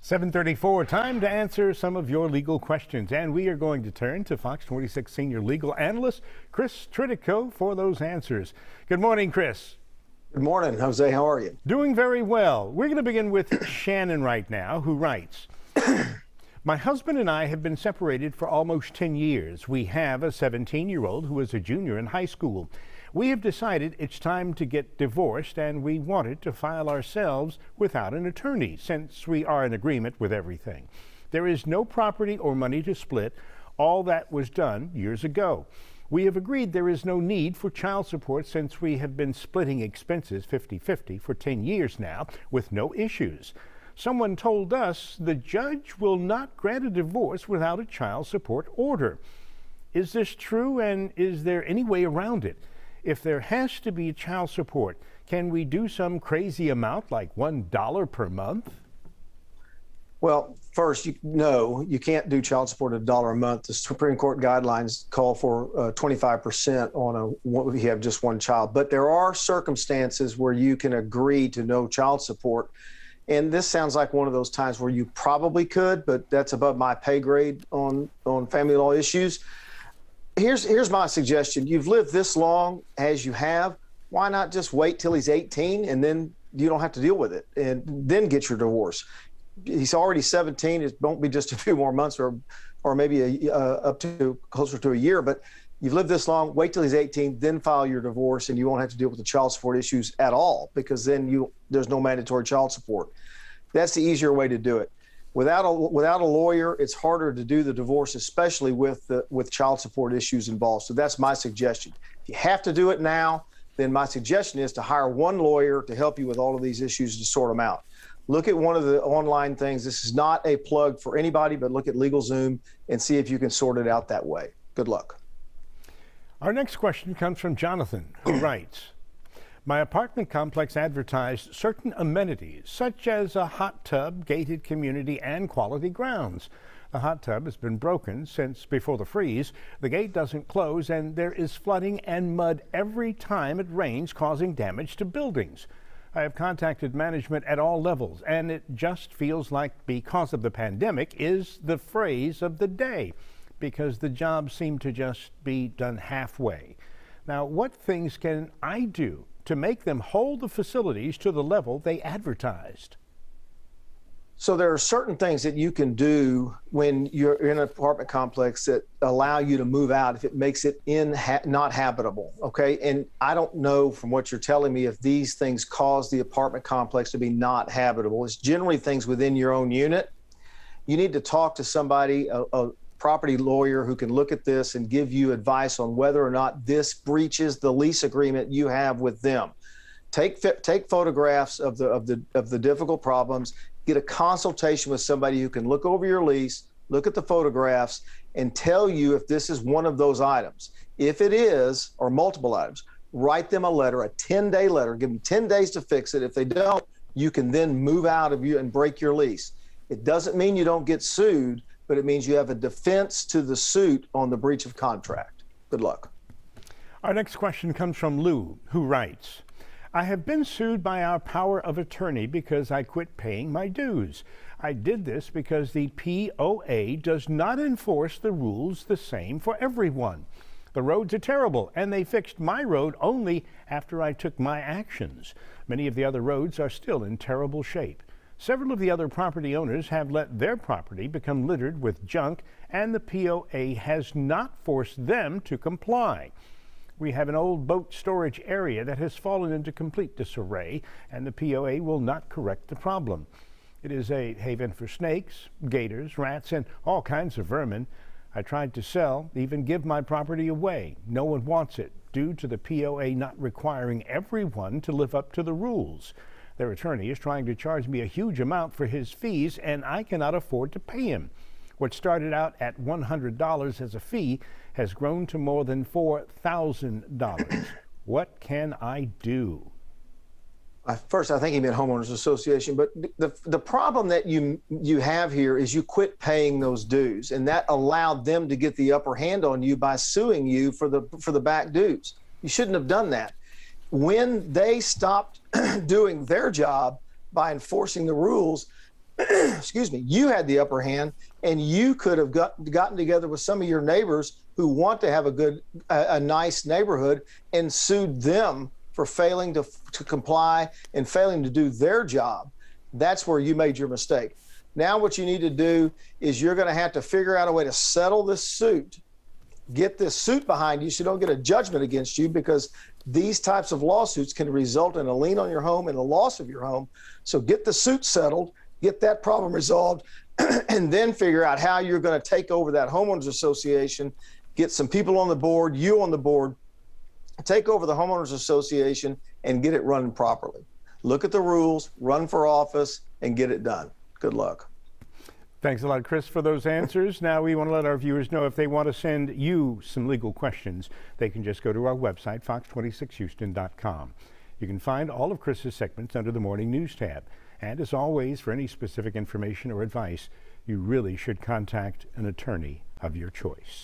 7:34, time to answer some of your legal questions. And we are going to turn to Fox 26 senior legal analyst, Chris Tritico, for those answers. Good morning, Chris. Good morning, Jose. How are you? Doing very well. We're going to begin with Shannon right now, who writes, my husband and I have been separated for almost 10 years. We have a 17-year-old who is a junior in high school. We have decided it's time to get divorced, and we wanted to file ourselves without an attorney since we are in agreement with everything. There is no property or money to split. All that was done years ago. We have agreed there is no need for child support since we have been splitting expenses 50-50 for 10 years now with no issues. Someone told us the judge will not grant a divorce without a child support order. Is this true, and is there any way around it? If there has to be child support, can we do some crazy amount like $1 per month? Well, first, no, you can't do child support at $1 a month. The Supreme Court guidelines call for 25% if you have just one child. But there are circumstances where you can agree to no child support. And this sounds like one of those times where you probably could, but that's above my pay grade on family law issues. Here's my suggestion. You've lived this long as you have. Why not just wait till he's 18 and then you don't have to deal with it and then get your divorce? He's already 17. It won't be just a few more months or maybe up to closer to a year. But you've lived this long. Wait till he's 18, then file your divorce, and you won't have to deal with the child support issues at all because then there's no mandatory child support. That's the easier way to do it. Without a lawyer, it's harder to do the divorce, especially with child support issues involved. So that's my suggestion. If you have to do it now, then my suggestion is to hire one lawyer to help you with all of these issues to sort them out. Look at one of the online things. This is not a plug for anybody, but look at LegalZoom and see if you can sort it out that way. Good luck. Our next question comes from Jonathan, who writes, my apartment complex advertised certain amenities, such as a hot tub, gated community, and quality grounds. The hot tub has been broken since before the freeze. The gate doesn't close, and there is flooding and mud every time it rains, causing damage to buildings. I have contacted management at all levels, and it just feels like because of the pandemic is the phrase of the day, because the jobs seem to just be done halfway. Now, what things can I do to make them hold the facilities to the level they advertised? So there are certain things that you can do when you're in an apartment complex that allow you to move out if it makes it not habitable, okay? And I don't know from what you're telling me if these things cause the apartment complex to be not habitable. It's generally things within your own unit. You need to talk to somebody, a property lawyer who can look at this and give you advice on whether or not this breaches the lease agreement you have with them. Take photographs of the difficult problems. Get a consultation with somebody who can look over your lease, look at the photographs, and tell you if this is one of those items. If it is, or multiple items, write them a letter, a 10-day letter. Give them 10 days to fix it. If they don't, you can then move out of you and break your lease. It doesn't mean you don't get sued, but it means you have a defense to the suit on the breach of contract. Good luck. Our next question comes from Lou, who writes, I have been sued by our power of attorney because I quit paying my dues. I did this because the POA does not enforce the rules the same for everyone. The roads are terrible, and they fixed my road only after I took my actions. Many of the other roads are still in terrible shape. Several of the other property owners have let their property become littered with junk, and the POA has not forced them to comply. We have an old boat storage area that has fallen into complete disarray, and the POA will not correct the problem. It is a haven for snakes, gators, rats, and all kinds of vermin. I tried to sell, even give my property away. No one wants it due to the POA not requiring everyone to live up to the rules. Their attorney is trying to charge me a huge amount for his fees, and I cannot afford to pay him. What started out at $100 as a fee has grown to more than $4,000. What can I do? First, I think he meant homeowners association, but the problem that you have here is you quit paying those dues, and that allowed them to get the upper hand on you by suing you for the back dues. You shouldn't have done that. When they stopped doing their job by enforcing the rules, excuse me, you had the upper hand, and you could have gotten together with some of your neighbors who want to have a nice neighborhood and sued them for failing to comply and failing to do their job. That's where you made your mistake. Now what you need to do is you're going to have to figure out a way to settle this suit, get this suit behind you so you don't get a judgment against you, because these types of lawsuits can result in a lien on your home and a loss of your home. So get the suit settled, get that problem resolved, and then figure out how you're going to take over that homeowners association, get some people on the board, you on the board, take over the homeowners association and get it running properly. Look at the rules, run for office, and get it done. Good luck. Thanks a lot, Chris, for those answers. Now we want to let our viewers know if they want to send you some legal questions, they can just go to our website, fox26houston.com. You can find all of Chris's segments under the Morning News tab. And as always, for any specific information or advice, you really should contact an attorney of your choice.